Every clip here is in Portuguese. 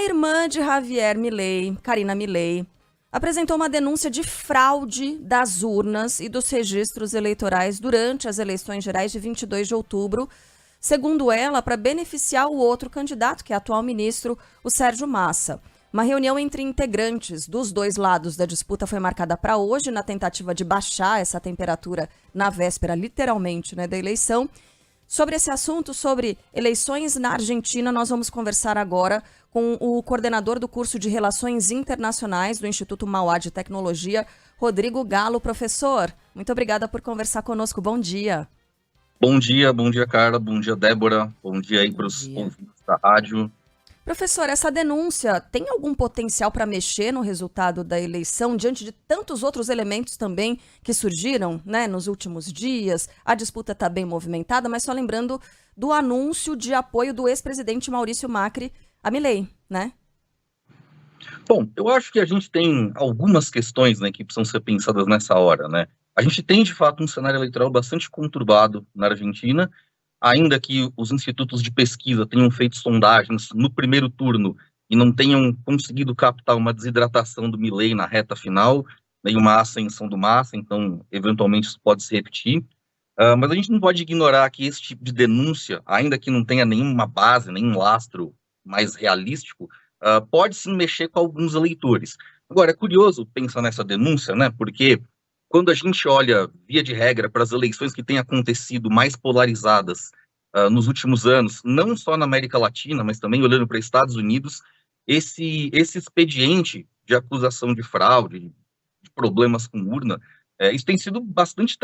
A irmã de Javier Milei, Karina Milei, apresentou uma denúncia de fraude das urnas e dos registros eleitorais durante as eleições gerais de 22 de outubro, segundo ela, para beneficiar o outro candidato, que é o atual ministro, o Sérgio Massa. Uma reunião entre integrantes dos dois lados da disputa foi marcada para hoje, na tentativa de baixar essa temperatura na véspera, literalmente, da eleição. Sobre esse assunto, sobre eleições na Argentina, nós vamos conversar agora com o coordenador do curso de Relações Internacionais do Instituto Mauá de Tecnologia, Rodrigo Galo. Professor, muito obrigada por conversar conosco. Bom dia. Bom dia, Carla. Bom dia, Débora. Bom dia aí para os ouvintes da rádio. Professor, essa denúncia tem algum potencial para mexer no resultado da eleição, diante de tantos outros elementos também que surgiram, nos últimos dias? A disputa está bem movimentada, mas só lembrando do anúncio de apoio do ex-presidente Maurício Macri a Milei, né? Bom, eu acho que a gente tem algumas questões, que precisam ser pensadas nessa hora, né? A gente tem, de fato, um cenário eleitoral bastante conturbado na Argentina, ainda que os institutos de pesquisa tenham feito sondagens no primeiro turno e não tenham conseguido captar uma desidratação do Milei na reta final, nem uma ascensão do Massa, então, eventualmente, isso pode se repetir. Mas a gente não pode ignorar que esse tipo de denúncia, ainda que não tenha nenhuma base, nenhum lastro mais realístico, pode sim mexer com alguns eleitores. Agora, é curioso pensar nessa denúncia, porque quando a gente olha, via de regra, para as eleições que têm acontecido mais polarizadas nos últimos anos, não só na América Latina, mas também olhando para Estados Unidos, esse expediente de acusação de fraude, de problemas com urna, isso tem sido bastante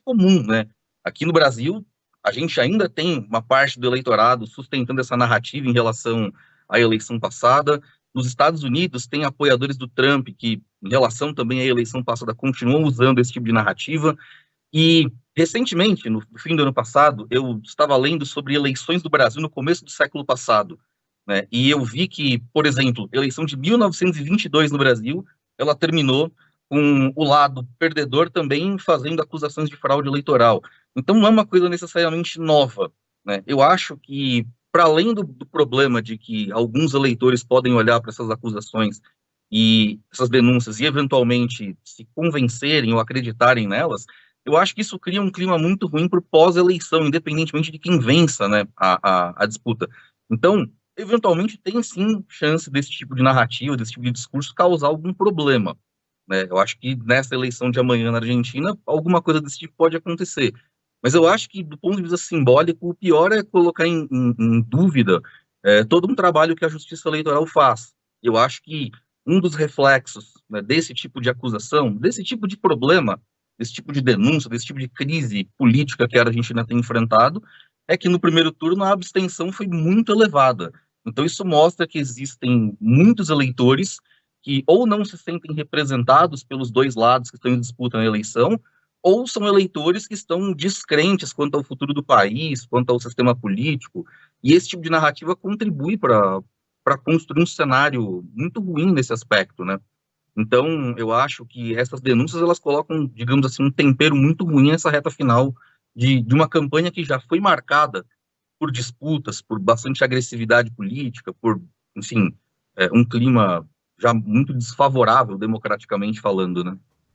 comum, né? Aqui no Brasil, a gente ainda tem uma parte do eleitorado sustentando essa narrativa em relação à eleição passada. Nos Estados Unidos, tem apoiadores do Trump que, em relação também à eleição passada, continuam usando esse tipo de narrativa. E, recentemente, no fim do ano passado, eu estava lendo sobre eleições do Brasil no começo do século passado, né? E eu vi que, por exemplo, a eleição de 1922 no Brasil, ela terminou com o lado perdedor também fazendo acusações de fraude eleitoral. Então, não é uma coisa necessariamente nova, né? Eu acho que, para além do problema de que alguns eleitores podem olhar para essas acusações e essas denúncias e, eventualmente, se convencerem ou acreditarem nelas, eu acho que isso cria um clima muito ruim para o pós-eleição, independentemente de quem vença, a disputa. Então, eventualmente, tem sim chance desse tipo de narrativa, desse tipo de discurso causar algum problema, né? Eu acho que nessa eleição de amanhã na Argentina, alguma coisa desse tipo pode acontecer. Mas eu acho que, do ponto de vista simbólico, o pior é colocar em dúvida todo um trabalho que a Justiça Eleitoral faz. Eu acho que um dos reflexos, desse tipo de acusação, desse tipo de problema, desse tipo de denúncia, desse tipo de crise política que a Argentina tem enfrentado, é que no primeiro turno a abstenção foi muito elevada. Então isso mostra que existem muitos eleitores que ou não se sentem representados pelos dois lados que estão em disputa na eleição, ou são eleitores que estão descrentes quanto ao futuro do país, quanto ao sistema político, e esse tipo de narrativa contribui para construir um cenário muito ruim nesse aspecto, né? Então, eu acho que essas denúncias, elas colocam, digamos assim, um tempero muito ruim nessa reta final de uma campanha que já foi marcada por disputas, por bastante agressividade política, por, enfim, um clima já muito desfavorável, democraticamente falando, né?